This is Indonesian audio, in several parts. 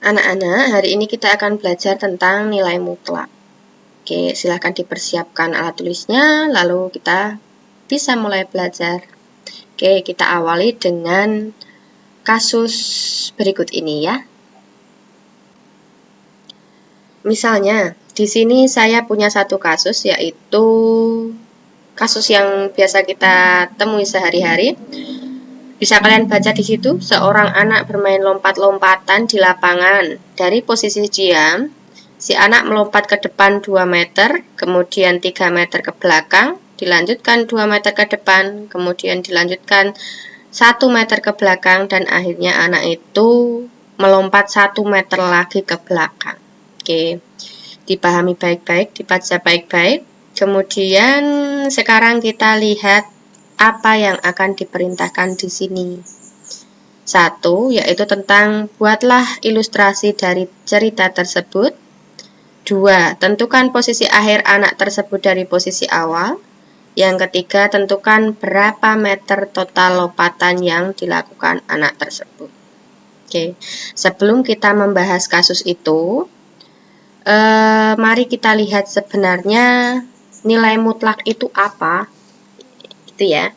Anak-anak, hari ini kita akan belajar tentang nilai mutlak. Oke, silahkan dipersiapkan alat tulisnya, lalu kita bisa mulai belajar. Oke, kita awali dengan kasus berikut ini ya. Misalnya, di sini saya punya satu kasus, yaitu kasus yang biasa kita temui sehari-hari. Bisa kalian baca di situ, seorang anak bermain lompat-lompatan di lapangan. Dari posisi diam, si anak melompat ke depan 2 meter, kemudian 3 meter ke belakang, dilanjutkan 2 meter ke depan, kemudian dilanjutkan 1 meter ke belakang, dan akhirnya anak itu melompat 1 meter lagi ke belakang. Oke, dipahami baik-baik, dibaca baik-baik. Kemudian sekarang kita lihat apa yang akan diperintahkan di sini. 1, yaitu tentang buatlah ilustrasi dari cerita tersebut. 2, tentukan posisi akhir anak tersebut dari posisi awal. Yang ketiga, tentukan berapa meter total lompatan yang dilakukan anak tersebut. Oke, sebelum kita membahas kasus itu, mari kita lihat sebenarnya nilai mutlak itu apa. Itu ya.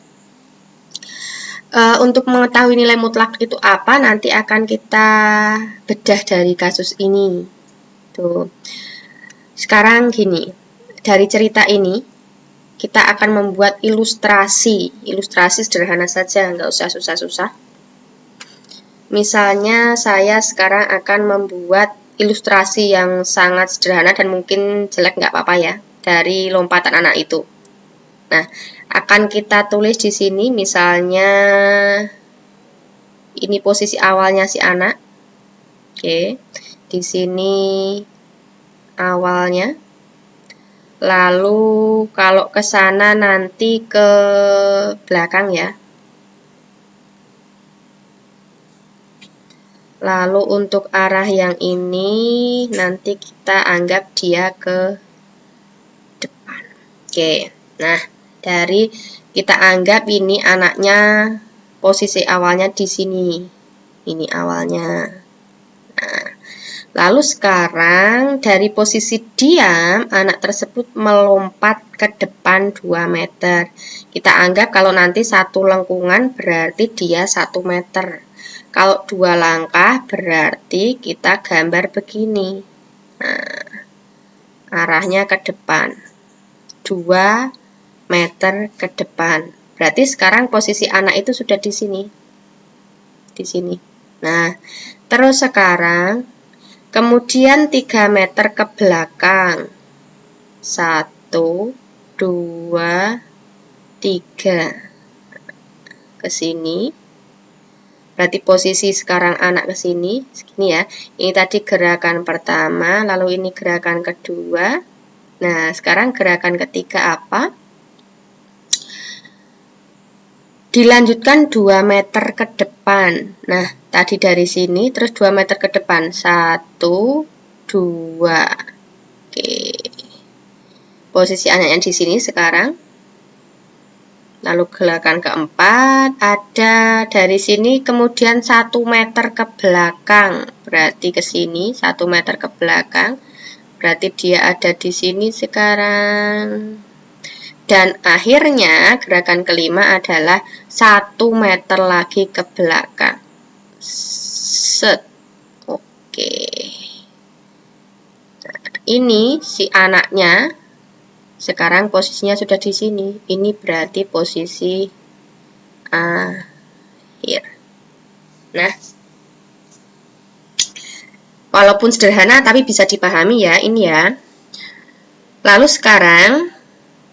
Untuk mengetahui nilai mutlak itu apa, nanti akan kita bedah dari kasus ini. Tuh. Sekarang gini, dari cerita ini kita akan membuat ilustrasi sederhana saja, nggak usah susah-susah. Misalnya saya sekarang akan membuat ilustrasi yang sangat sederhana dan mungkin jelek nggak apa-apa ya, dari lompatan anak itu. Nah, akan kita tulis di sini misalnya ini posisi awalnya si anak. Oke, di sini awalnya. Lalu kalau ke sana nanti ke belakang ya. Lalu untuk arah yang ini nanti kita anggap dia ke depan. Oke, nah dari kita anggap ini anaknya posisi awalnya di sini. Ini awalnya. Nah, lalu sekarang dari posisi diam, anak tersebut melompat ke depan 2 meter. Kita anggap kalau nanti satu lengkungan berarti dia 1 meter. Kalau 2 langkah berarti kita gambar begini. Nah, arahnya ke depan. 2 meter ke depan. Berarti sekarang posisi anak itu sudah di sini. Di sini. Nah, terus sekarang kemudian 3 meter ke belakang. 1, 2, 3. Ke sini. Berarti posisi sekarang anak ke sini, segini ya. Ini tadi gerakan pertama, lalu ini gerakan kedua. Nah, sekarang gerakan ketiga apa? Dilanjutkan 2 meter ke depan. Nah, tadi dari sini, terus 2 meter ke depan. 1, 2. Oke. Posisi anaknya di sini sekarang. Lalu gerakan keempat, ada dari sini kemudian 1 meter ke belakang. Berarti ke sini 1 meter ke belakang. Berarti dia ada di sini sekarang. Dan akhirnya gerakan kelima adalah 1 meter lagi ke belakang. Set. Oke. Nah, ini si anaknya. Sekarang posisinya sudah di sini. Ini berarti posisi akhir. Nah, walaupun sederhana tapi bisa dipahami ya, ini ya. Lalu sekarang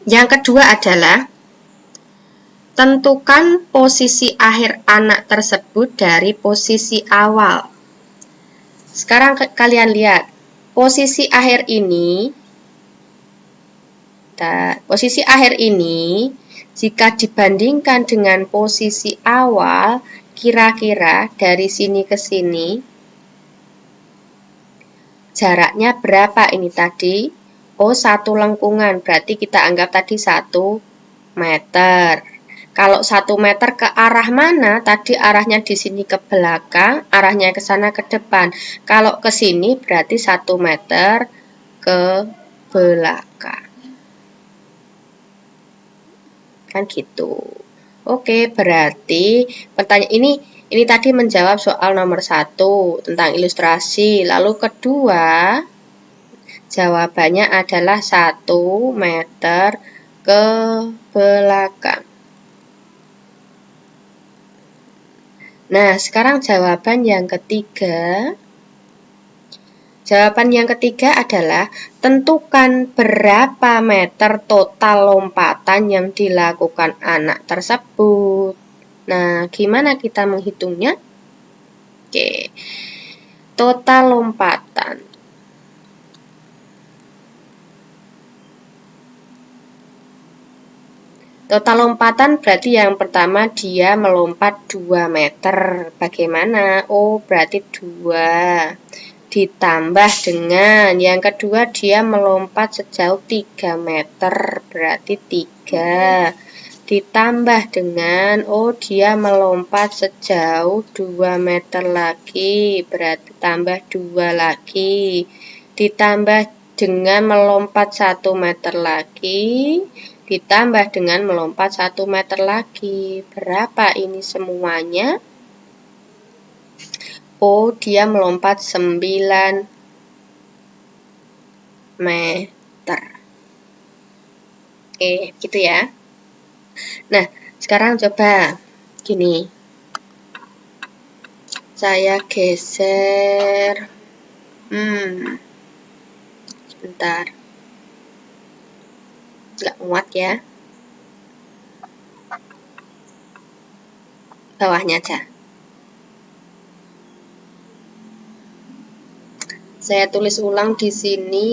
yang kedua adalah tentukan posisi akhir anak tersebut dari posisi awal. Sekarang kalian lihat, posisi akhir ini jika dibandingkan dengan posisi awal, kira-kira dari sini ke sini jaraknya berapa ini tadi? Oh, 1 lengkungan, berarti kita anggap tadi 1 meter. Kalau 1 meter ke arah mana? Tadi arahnya di sini ke belakang, arahnya ke sana ke depan. Kalau ke sini berarti 1 meter ke belakang. Kan gitu. Oke, berarti pertanyaan ini tadi menjawab soal nomor 1 tentang ilustrasi. Lalu kedua, jawabannya adalah 1 meter ke belakang. Nah, sekarang jawaban yang ketiga. Jawaban yang ketiga adalah tentukan berapa meter total lompatan yang dilakukan anak tersebut. Nah, gimana kita menghitungnya? Oke, total lompatan. Total lompatan berarti yang pertama dia melompat 2 meter. Bagaimana? Oh, berarti 2. Ditambah dengan yang kedua dia melompat sejauh 3 meter, berarti 3. Ditambah dengan dia melompat sejauh 2 meter lagi, berarti tambah 2 lagi. Ditambah dengan melompat 1 meter lagi, ditambah dengan melompat 1 meter lagi. Berapa ini semuanya? Dia melompat 9 meter. Oke, gitu ya. Nah, sekarang coba gini. Saya geser. Sebentar. Nggak muat ya. Bawahnya aja. Saya tulis ulang di sini.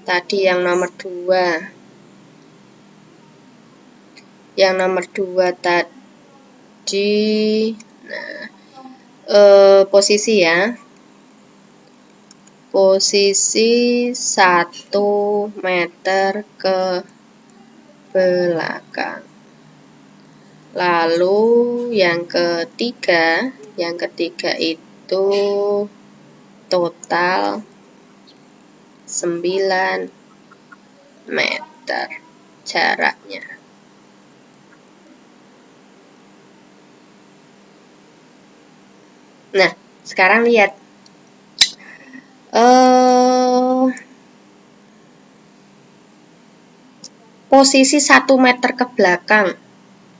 Tadi yang nomor 2. Yang nomor 2 tadi. Nah, posisi ya. Posisi 1 meter ke belakang. Lalu yang ketiga itu total 9 meter jaraknya. Nah, sekarang lihat. Posisi 1 meter ke belakang.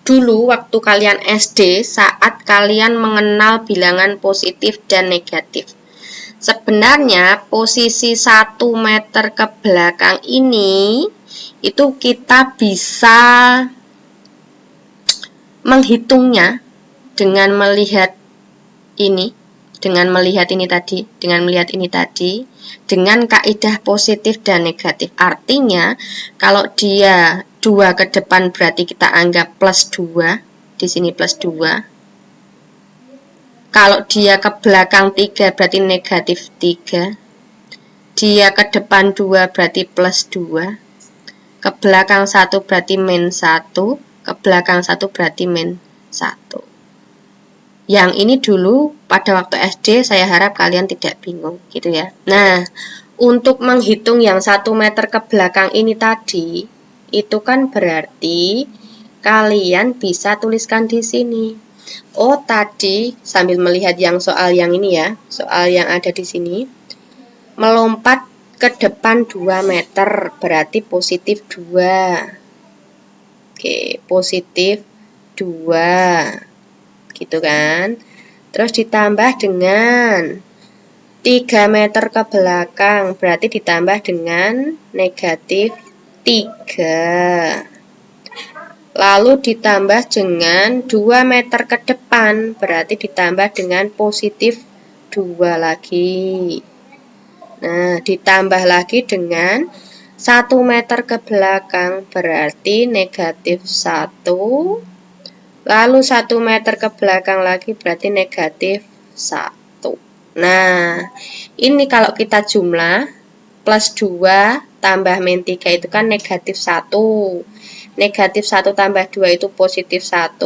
Dulu waktu kalian SD, saat kalian mengenal bilangan positif dan negatif. Sebenarnya posisi 1 meter ke belakang ini itu kita bisa menghitungnya dengan melihat ini, dengan melihat ini tadi, dengan kaidah positif dan negatif. Artinya, kalau dia 2 ke depan berarti kita anggap plus 2, di sini plus 2. Kalau dia ke belakang 3 berarti negatif 3. Dia ke depan 2 berarti plus 2. Ke belakang 1 berarti min 1. Ke belakang 1 berarti min 1. Yang ini dulu pada waktu SD saya harap kalian tidak bingung gitu ya. Nah, untuk menghitung yang 1 meter ke belakang ini tadi, itu kan berarti kalian bisa tuliskan di sini. Tadi sambil melihat yang soal yang ini ya, soal yang ada di sini. Melompat ke depan 2 meter berarti positif 2. Oke, positif 2. Gitu kan. Terus ditambah dengan 3 meter ke belakang berarti ditambah dengan negatif 3. Lalu ditambah dengan 2 meter ke depan berarti ditambah dengan positif 2 lagi. Nah, ditambah lagi dengan 1 meter ke belakang berarti negatif 1. Lalu 1 meter ke belakang lagi berarti negatif 1. Nah, ini kalau kita jumlah plus 2 tambah min 3 itu kan negatif 1. Negatif 1 tambah 2 itu positif 1.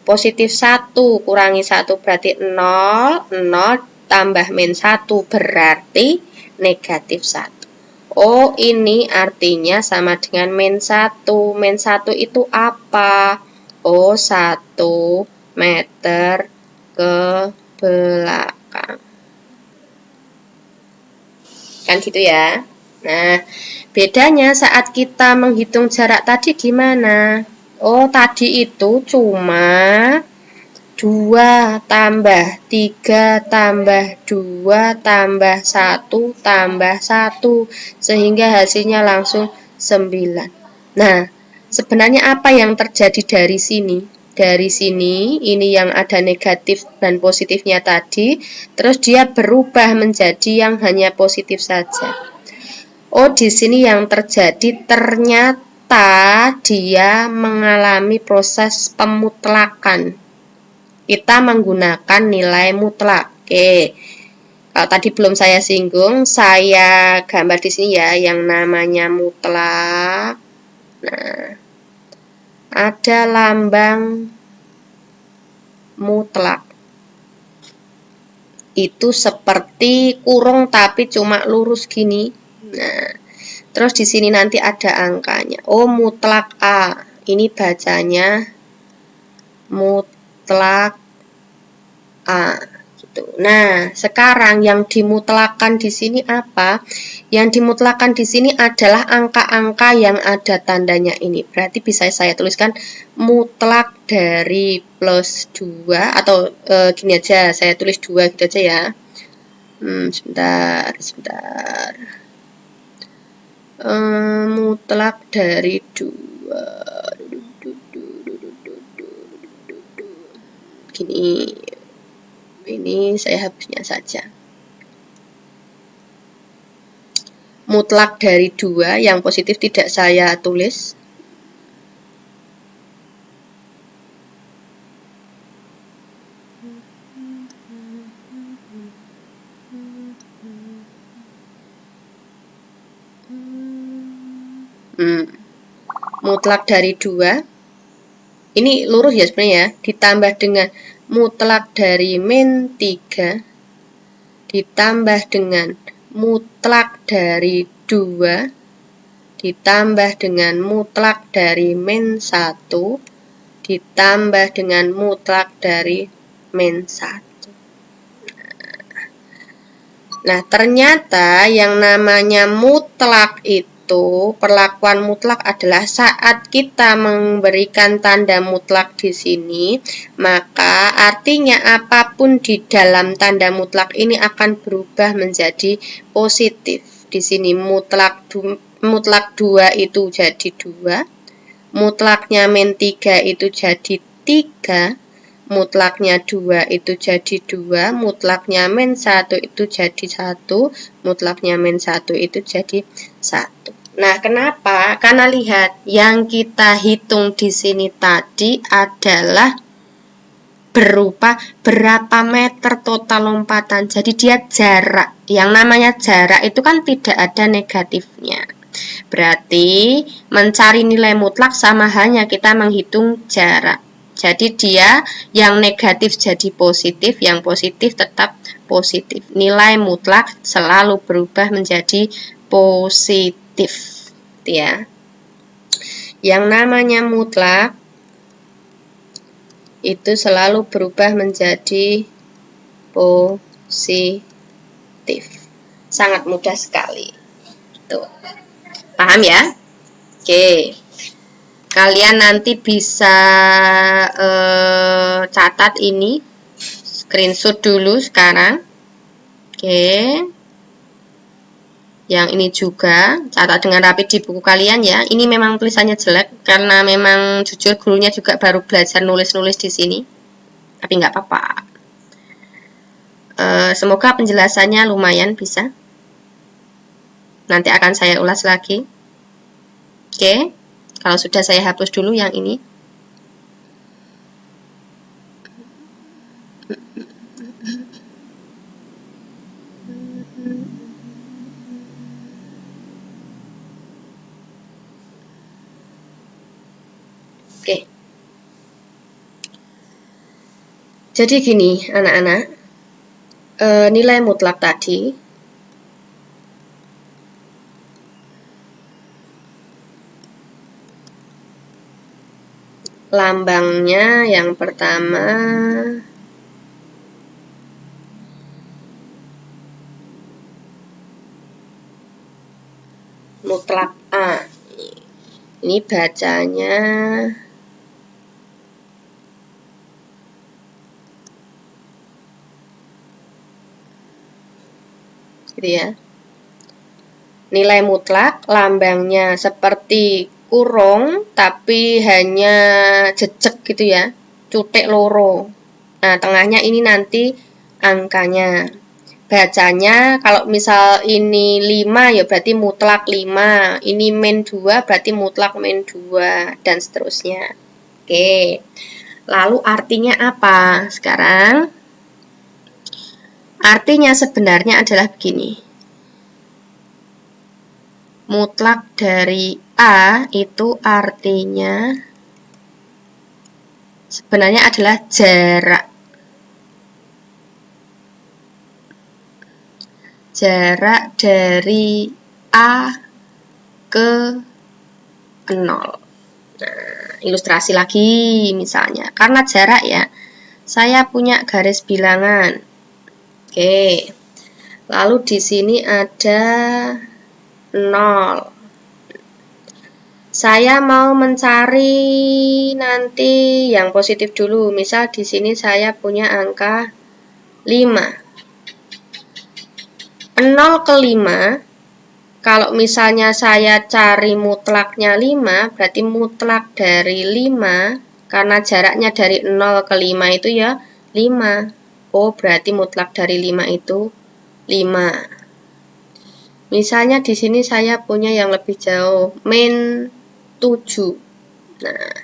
Positif 1 kurangi 1 berarti 0. 0 tambah min 1 berarti negatif 1. Oh, ini artinya sama dengan min 1. Min 1 itu apa? Oh, 1 meter ke belakang. Kan gitu ya. Nah, bedanya saat kita menghitung jarak tadi gimana? Oh, tadi itu cuma 2 tambah 3 tambah 2 tambah 1 tambah 1. Sehingga hasilnya langsung 9. Nah, sebenarnya apa yang terjadi dari sini? Dari sini, ini yang ada negatif dan positifnya tadi, terus dia berubah menjadi yang hanya positif saja. Oh, di sini yang terjadi ternyata dia mengalami proses pemutlakan. Kita menggunakan nilai mutlak. Oke. Kalau tadi belum saya singgung, saya gambar di sini ya yang namanya mutlak. Nah, ada lambang mutlak. Itu seperti kurung tapi cuma lurus gini. Nah, terus di sini nanti ada angkanya. Oh, mutlak A. Ini bacanya mutlak A. Gitu. Nah, sekarang yang dimutlakan di sini apa? Yang dimutlakan di sini adalah angka-angka yang ada tandanya ini. Berarti bisa saya tuliskan mutlak dari plus 2 atau gini aja, saya tulis 2 gitu aja ya. Sebentar. Mutlak dari 2. Gini. Ini saya hapusnya saja. Mutlak dari 2 yang positif tidak saya tulis. Mutlak dari 2. Ini lurus ya sebenarnya ya. Ditambah dengan mutlak dari min 3. Ditambah dengan mutlak dari 2. Ditambah dengan mutlak dari min 1. Ditambah dengan mutlak dari min 1. Nah, ternyata yang namanya mutlak itu, perlakuan mutlak adalah saat kita memberikan tanda mutlak di sini, maka artinya apapun di dalam tanda mutlak ini akan berubah menjadi positif. Di sini mutlak 2 itu jadi 2, mutlaknya min 3 itu jadi 3, mutlaknya 2 itu jadi 2, mutlaknya min 1 itu jadi 1, mutlaknya min 1 itu jadi 1. Nah, kenapa? Karena lihat, yang kita hitung di sini tadi adalah berupa berapa meter total lompatan. Jadi dia jarak. Yang namanya jarak itu kan tidak ada negatifnya. Berarti mencari nilai mutlak sama hanya kita menghitung jarak. Jadi dia yang negatif jadi positif, yang positif tetap positif. Nilai mutlak selalu berubah menjadi positif. Ya. Yang namanya mutlak itu selalu berubah menjadi positif. Sangat mudah sekali. Tuh. Paham ya? Oke. Kalian nanti bisa catat ini, screenshot dulu sekarang. Oke. Yang ini juga catat dengan rapi di buku kalian ya. Ini memang tulisannya jelek karena memang jujur gurunya juga baru belajar nulis-nulis di sini. Tapi nggak apa-apa. Semoga penjelasannya lumayan bisa. Nanti akan saya ulas lagi. Oke. Kalau sudah saya hapus dulu yang ini. Jadi gini anak-anak, nilai mutlak tadi lambangnya yang pertama mutlak A. Ini bacanya gitu ya. Nilai mutlak lambangnya seperti kurung tapi hanya jejak gitu ya, cutek loro. Nah, tengahnya ini nanti angkanya. Bacanya kalau misal ini 5 ya berarti mutlak 5, ini min 2 berarti mutlak min 2 dan seterusnya. Oke. Lalu artinya apa? Sekarang artinya sebenarnya adalah begini. Mutlak dari A itu artinya sebenarnya adalah jarak. Jarak dari A ke 0. Nah, ilustrasi lagi misalnya. Karena jarak ya, saya punya garis bilangan. Oke. Lalu di sini ada 0. Saya mau mencari nanti yang positif dulu. Misal di sini saya punya angka 5. 0 ke 5, kalau misalnya saya cari mutlaknya 5, berarti mutlak dari 5, karena jaraknya dari 0 ke 5 itu ya 5. Oh, berarti mutlak dari 5 itu 5. Misalnya di sini saya punya yang lebih jauh, min 7. Nah,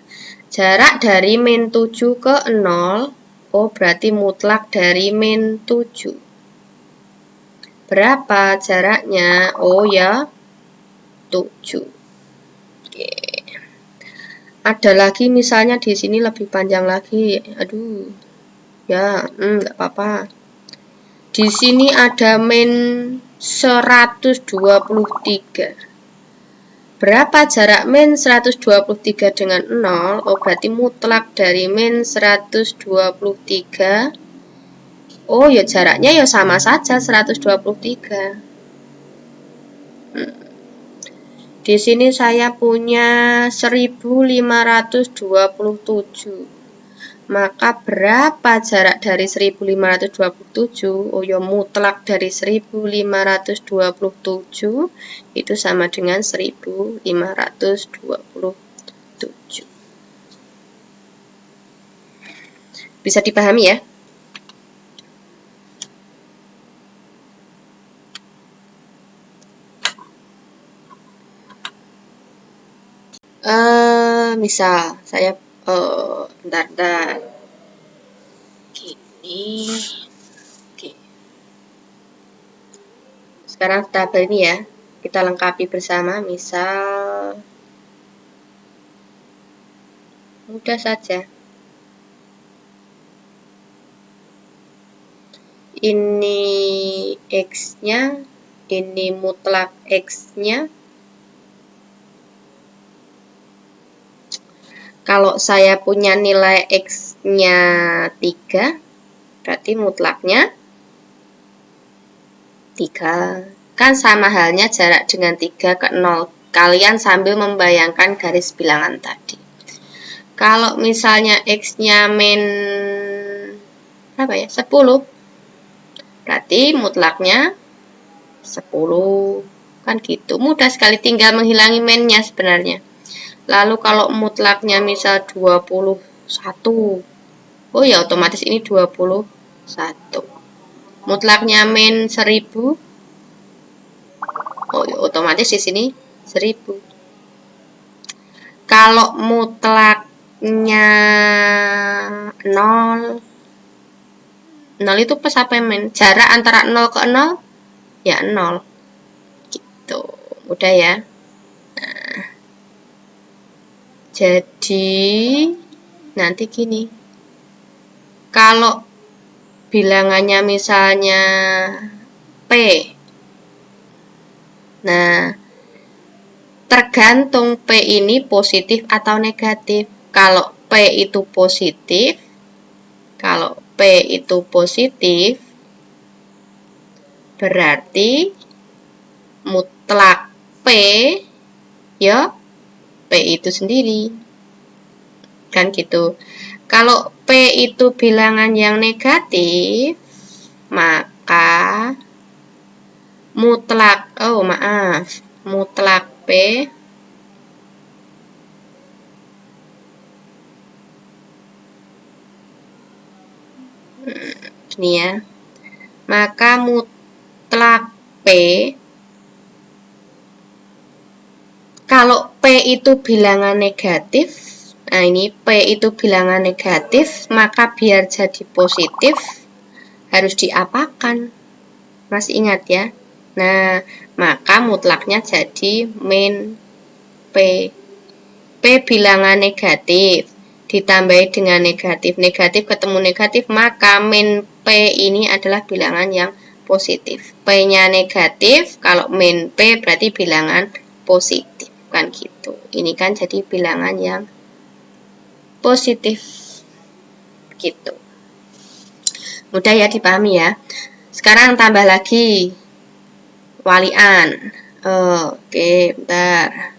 jarak dari min 7 ke 0, oh berarti mutlak dari min 7. Berapa jaraknya? Oh ya, 7. Oke. Ada lagi misalnya di sini lebih panjang lagi. Aduh. Ya, enggak apa-apa. Di sini ada min 123. Berapa jarak min 123 dengan 0? Oh, berarti mutlak dari min 123. Oh, ya jaraknya ya sama saja 123. Di sini saya punya 1527. Maka berapa jarak dari 1527? Oh ya, mutlak dari 1527 itu sama dengan 1527. Bisa dipahami ya? Misal saya bentar. Gini. Oke. Sekarang tabel ini ya, kita lengkapi bersama. Misal mudah saja. Ini X-nya, ini mutlak X-nya. Kalau saya punya nilai X-nya 3, berarti mutlaknya 3. Kan sama halnya jarak dengan 3 ke 0. Kalian sambil membayangkan garis bilangan tadi. Kalau misalnya X-nya min berapa ya? 10. Berarti mutlaknya 10. Kan gitu. Mudah sekali, tinggal menghilangi min-nya sebenarnya. Lalu kalau mutlaknya misal 21. Oh ya, otomatis ini 21. Mutlaknya min 1000. Oh ya, otomatis di sini 1000. Kalau mutlaknya 0. 0 itu plus apa min? Jarak antara 0 ke 0 ya 0. Gitu. Udah ya. Nah, jadi nanti gini. Kalau bilangannya misalnya P. Nah, tergantung P ini positif atau negatif. Kalau P itu positif, berarti mutlak P ya P itu sendiri. Kan gitu. Kalau P itu bilangan yang negatif, maka mutlak P ini ya. Maka mutlak P, kalau P itu bilangan negatif, nah ini P itu bilangan negatif, maka biar jadi positif harus diapakan? Masih ingat ya? Nah, maka mutlaknya jadi min P. P bilangan negatif ditambahi dengan negatif, ketemu negatif, maka min P ini adalah bilangan yang positif. P-nya negatif, kalau min P berarti bilangan positif, kan gitu. Ini kan jadi bilangan yang positif, gitu. Mudah ya dipahami ya. Sekarang tambah lagi walian. Oke, bentar.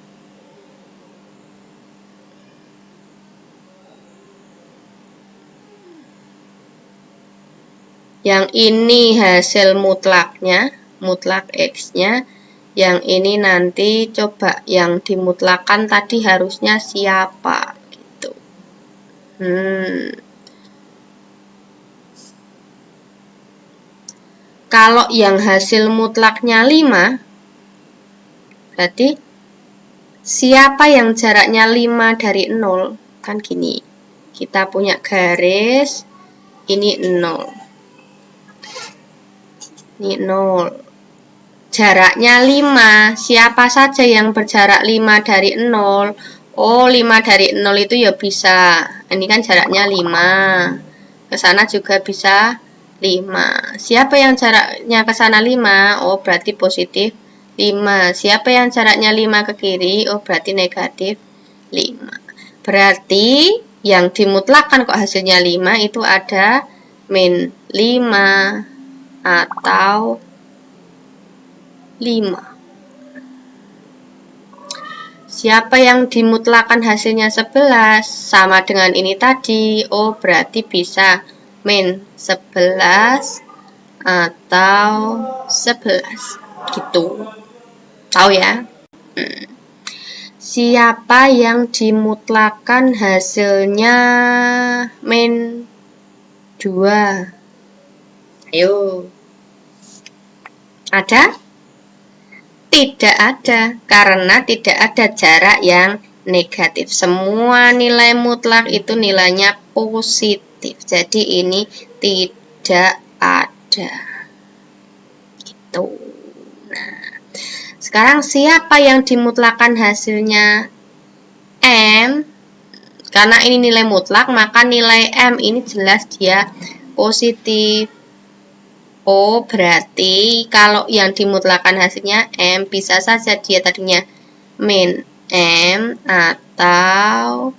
Yang ini hasil mutlaknya, mutlak X-nya. Yang ini nanti coba yang dimutlakan tadi harusnya siapa gitu. Kalau yang hasil mutlaknya 5, berarti siapa yang jaraknya 5 dari 0? Kan gini, kita punya garis, ini 0. Ini 0. Jaraknya 5. Siapa saja yang berjarak 5 dari 0? Oh, 5 dari 0 itu ya bisa. Ini kan jaraknya 5. Ke sana juga bisa 5. Siapa yang jaraknya ke sana 5? Oh, berarti positif 5. Siapa yang jaraknya 5 ke kiri? Oh, berarti negatif 5. Berarti yang dimutlakan kok hasilnya 5 itu ada min 5 atau 5. Siapa yang dimutlakan hasilnya 11? Sama dengan ini tadi. Oh, berarti bisa min 11 atau 11. Gitu. Tahu ya? Siapa yang dimutlakan hasilnya min 2? Ayo. Ada? Tidak ada, karena tidak ada jarak yang negatif. Semua nilai mutlak itu nilainya positif. Jadi ini tidak ada. Gitu. Nah, sekarang siapa yang dimutlakan hasilnya M? Karena ini nilai mutlak, maka nilai M ini jelas dia positif. Oh, berarti kalau yang dimutlakan hasilnya M, bisa saja dia tadinya min M atau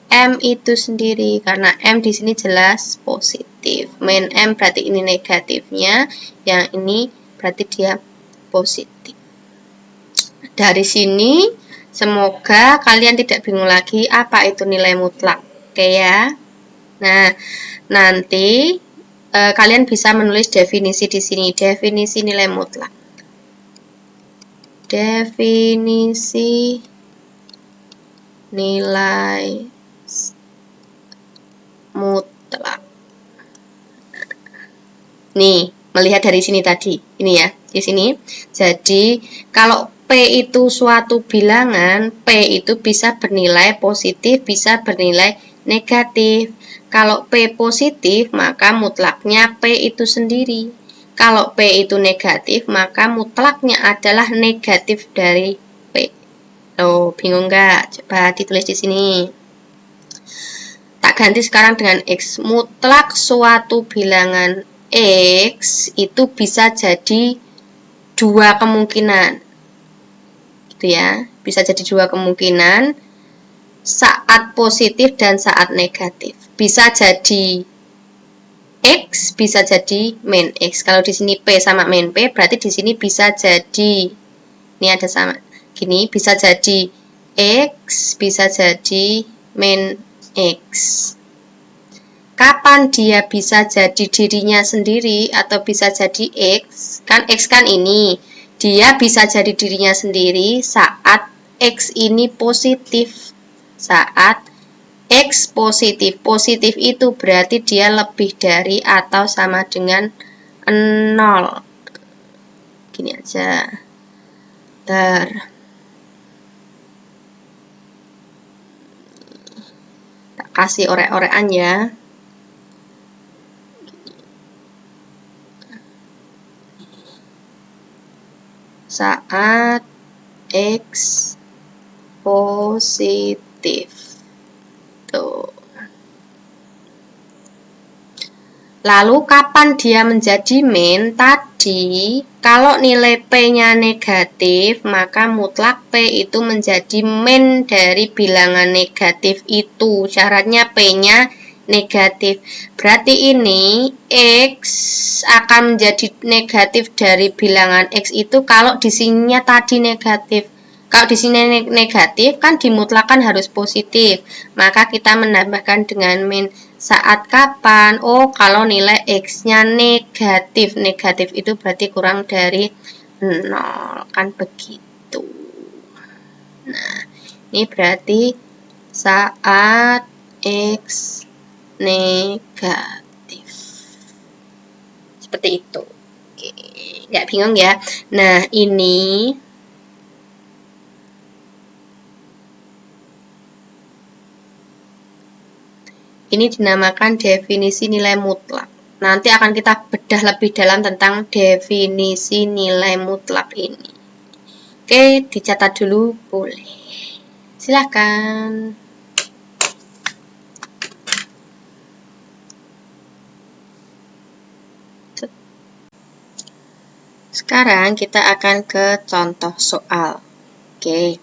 M itu sendiri, karena M di sini jelas positif. Min M berarti ini negatifnya, yang ini berarti dia positif. Dari sini, semoga kalian tidak bingung lagi apa itu nilai mutlak. Oke ya. Nah, nanti kalian bisa menulis definisi di sini, definisi nilai mutlak. Definisi nilai mutlak. Nih, melihat dari sini tadi, ini ya, di sini. Jadi, kalau P itu suatu bilangan, P itu bisa bernilai positif, bisa bernilai negatif. Kalau P positif, maka mutlaknya P itu sendiri. Kalau P itu negatif, maka mutlaknya adalah negatif dari P. Oh, bingung nggak? Coba ditulis di sini. Tak ganti sekarang dengan X. Mutlak suatu bilangan X itu bisa jadi dua kemungkinan. Gitu ya. Bisa jadi dua kemungkinan saat positif dan saat negatif. Bisa jadi X, bisa jadi min X. Kalau di sini P sama min P, berarti di sini bisa jadi, ini ada sama, gini, bisa jadi X, bisa jadi min X. Kapan dia bisa jadi dirinya sendiri atau bisa jadi X? Kan X kan ini, dia bisa jadi dirinya sendiri saat X ini positif. Saat X positif. Positif itu berarti dia lebih dari atau sama dengan 0. Gini aja. Tak kasih orek-orekan ya. Saat X positif. Tuh. Lalu kapan dia menjadi min? Tadi kalau nilai P-nya negatif, maka mutlak P itu menjadi min dari bilangan negatif itu. Syaratnya P-nya negatif. Berarti ini X akan menjadi negatif dari bilangan X itu kalau di sininya tadi negatif. Kalau di sini negatif, kan dimutlakan harus positif. Maka kita menambahkan dengan min. Saat kapan? Oh, kalau nilai X-nya negatif. Negatif itu berarti kurang dari 0. Kan begitu. Nah, ini berarti saat X negatif. Seperti itu. Oke, nggak bingung ya? Nah, ini dinamakan definisi nilai mutlak. Nanti akan kita bedah lebih dalam tentang definisi nilai mutlak ini. Oke, dicatat dulu boleh. Silakan. Sekarang kita akan ke contoh soal. Oke,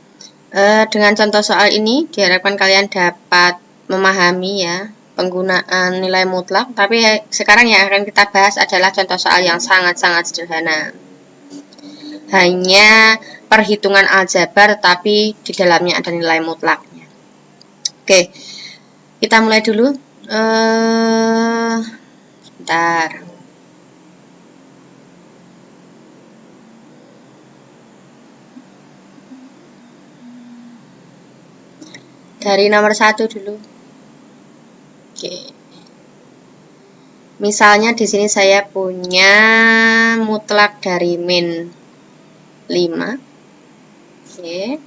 dengan contoh soal ini diharapkan kalian dapat memahami ya penggunaan nilai mutlak, tapi sekarang yang akan kita bahas adalah contoh soal yang sangat-sangat sederhana. Hanya perhitungan aljabar, tapi di dalamnya ada nilai mutlaknya. Oke, kita mulai dulu. Sebentar. Dari nomor 1 dulu. Oke. Misalnya di sini saya punya mutlak dari min 5. Oke.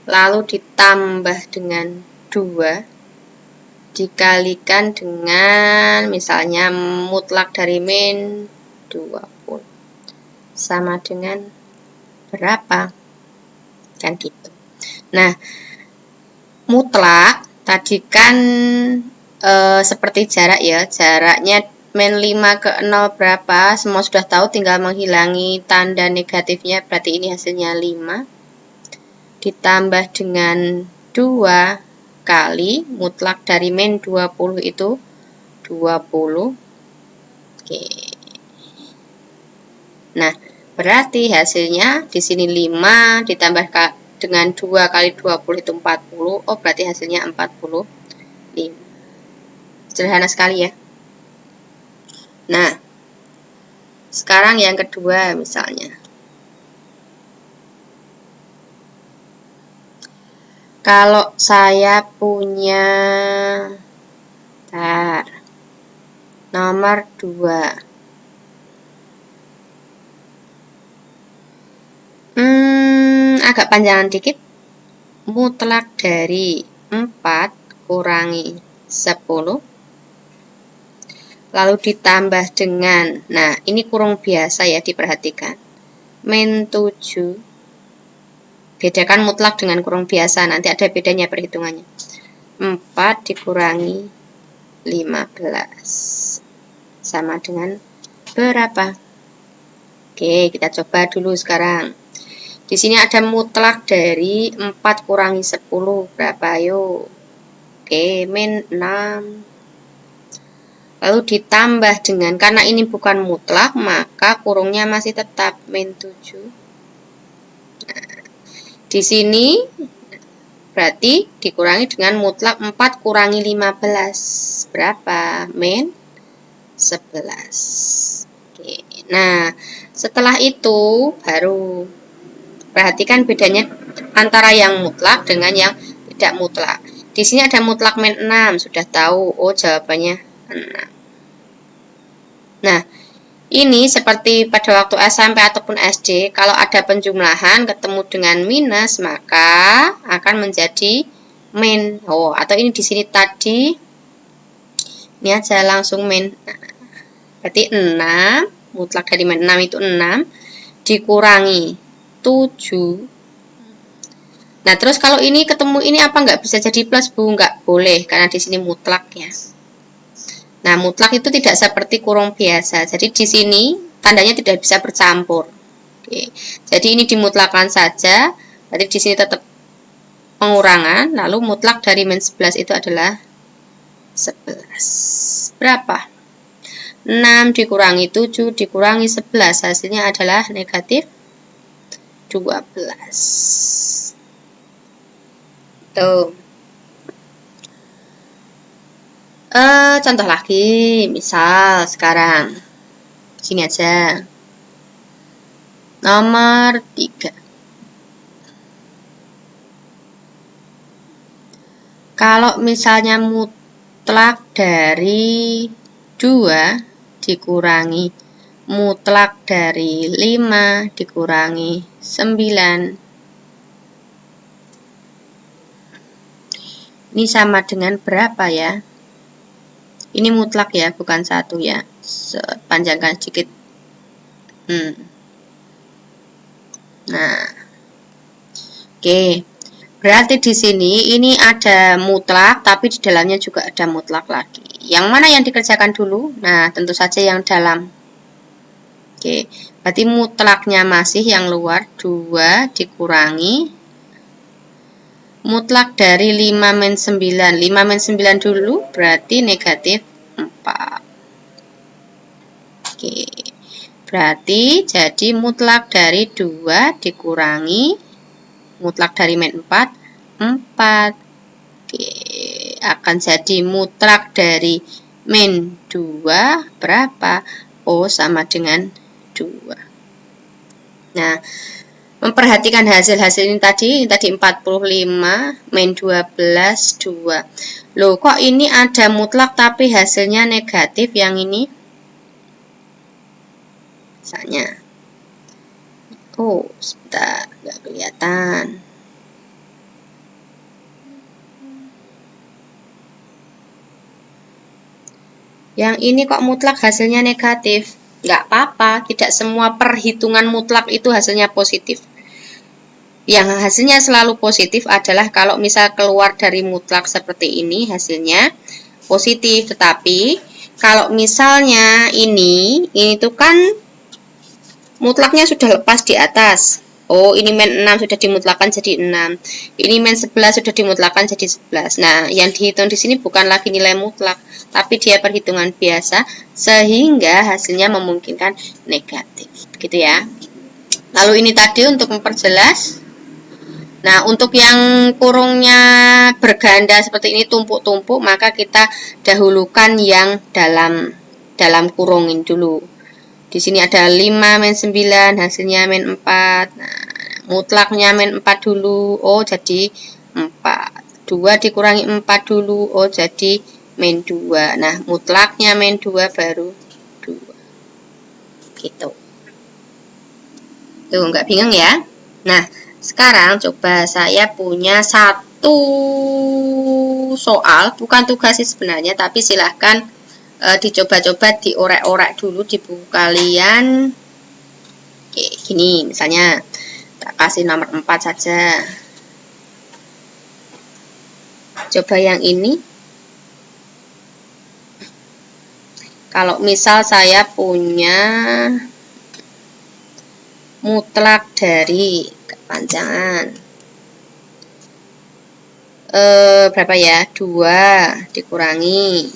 Lalu ditambah dengan 2 dikalikan dengan misalnya mutlak dari min 20 sama dengan berapa? Kan gitu. Nah, mutlak tadi kan seperti jarak ya, jaraknya min 5 ke 0 berapa, semua sudah tahu, tinggal menghilangi tanda negatifnya, berarti ini hasilnya 5 ditambah dengan 2 kali mutlak dari min 20 itu 20. Oke. Nah, berarti hasilnya di sini 5 ditambah dengan 2 kali 20 itu 40. Oh, berarti hasilnya 45. Sederhana sekali ya. Nah, sekarang yang kedua misalnya. Kalau saya punya nomor 2. Agak panjangan dikit. Mutlak dari 4 kurangi 10. Lalu ditambah dengan, nah ini kurung biasa ya, diperhatikan. Min 7. Bedakan mutlak dengan kurung biasa, nanti ada bedanya perhitungannya. 4 dikurangi 15 sama dengan berapa? Oke, kita coba dulu sekarang. Di sini ada mutlak dari 4 kurangi 10 berapa? Ayo. Oke, min 6. Lalu ditambah dengan, karena ini bukan mutlak, maka kurungnya masih tetap min 7. Nah, di sini berarti dikurangi dengan mutlak 4 kurangi 15. Berapa? Min 11. Oke. Nah, setelah itu baru perhatikan bedanya antara yang mutlak dengan yang tidak mutlak. Di sini ada mutlak min 6, sudah tahu. Oh, jawabannya 6. Nah, ini seperti pada waktu SMP ataupun SD, kalau ada penjumlahan ketemu dengan minus, maka akan menjadi min. Oh, atau ini di sini tadi, ini aja langsung min. Berarti 6, mutlak dari min 6 itu 6, dikurangi 7. Nah, terus kalau ini ketemu ini apa nggak bisa jadi plus, Bu? Nggak boleh, karena di sini mutlak ya. Nah, mutlak itu tidak seperti kurung biasa. Jadi di sini tandanya tidak bisa bercampur. Oke. Jadi ini dimutlakan saja. Berarti di sini tetap pengurangan. Lalu mutlak dari min 11 itu adalah 11. Berapa? 6 dikurangi 7 dikurangi 11. Hasilnya adalah negatif 12. Tuh. Contoh lagi, misal sekarang sini aja. Nomor 3. Kalau misalnya mutlak dari 2 dikurangi mutlak dari 5 dikurangi 9. Ini sama dengan berapa ya? Ini mutlak ya, bukan 1 ya. Panjangkan sedikit. Nah, oke. Berarti di sini ini ada mutlak, tapi di dalamnya juga ada mutlak lagi. Yang mana yang dikerjakan dulu? Nah, tentu saja yang dalam. Oke, berarti mutlaknya masih yang luar 2 dikurangi mutlak dari 5 min 9. 5 min 9 dulu berarti negatif 4. Oke. Berarti jadi mutlak dari 2 dikurangi mutlak dari min 4, 4. Oke. Akan jadi mutlak dari min 2 berapa? Oh, sama dengan 2. Nah, memperhatikan hasil-hasil ini tadi 45, min 12, 2. Loh, kok ini ada mutlak tapi hasilnya negatif yang ini? Misalnya. Oh, sebentar, nggak kelihatan. Yang ini kok mutlak hasilnya negatif? Nggak apa-apa, tidak semua perhitungan mutlak itu hasilnya positif. Yang hasilnya selalu positif adalah kalau misal keluar dari mutlak seperti ini hasilnya positif. Tetapi kalau misalnya ini tuh kan mutlaknya sudah lepas di atas. Oh, ini min 6 sudah dimutlakan jadi 6. Ini min 11 sudah dimutlakan jadi 11. Nah, yang dihitung di sini bukan lagi nilai mutlak, tapi dia perhitungan biasa sehingga hasilnya memungkinkan negatif. Gitu ya. Lalu ini tadi untuk memperjelas. Nah, untuk yang kurungnya berganda seperti ini tumpuk-tumpuk, maka kita dahulukan yang dalam kurung ini dulu. Di sini ada 5 min 9, hasilnya min 4. Nah, mutlaknya min 4 dulu. Oh, jadi 4. 2 dikurangi 4 dulu. Oh, jadi min 2. Nah, mutlaknya min 2 baru 2. Gitu. Tuh, nggak bingung ya? Nah, sekarang coba saya punya satu soal, bukan tugas sih sebenarnya, tapi silahkan dicoba-coba diorek-orek dulu di buku kalian. Oke, gini misalnya tak kasih nomor 4 saja. Coba yang ini. Kalau misal saya punya mutlak dari kepanjangan berapa ya? 2 dikurangi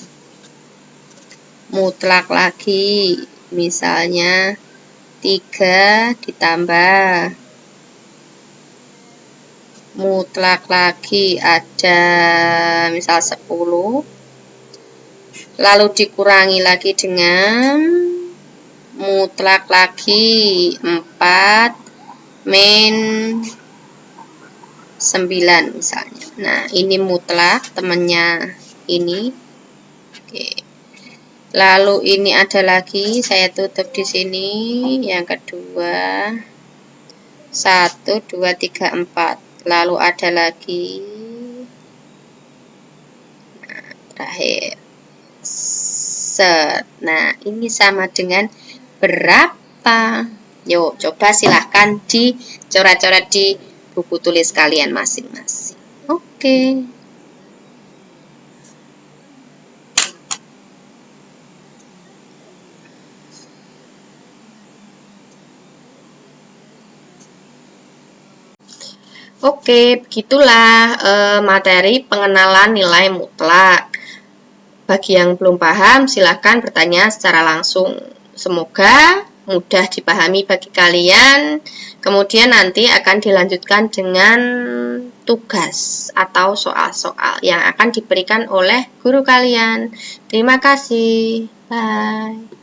mutlak lagi, misalnya 3 ditambah mutlak lagi ada misal 10, lalu dikurangi lagi dengan mutlak lagi 4 min 9 misalnya. Nah, ini mutlak temannya ini. Oke. Lalu ini ada lagi, saya tutup di sini yang kedua. 1 2 3 4. Lalu ada lagi. Nah, terakhir. Set. Nah, ini sama dengan berapa? Yuk, coba silahkan dicoret-coret di buku tulis kalian masing-masing. Oke. Oke, begitulah materi pengenalan nilai mutlak. Bagi yang belum paham, silahkan bertanya secara langsung. Semoga mudah dipahami bagi kalian. Kemudian nanti akan dilanjutkan dengan tugas atau soal-soal yang akan diberikan oleh guru kalian. Terima kasih. Bye.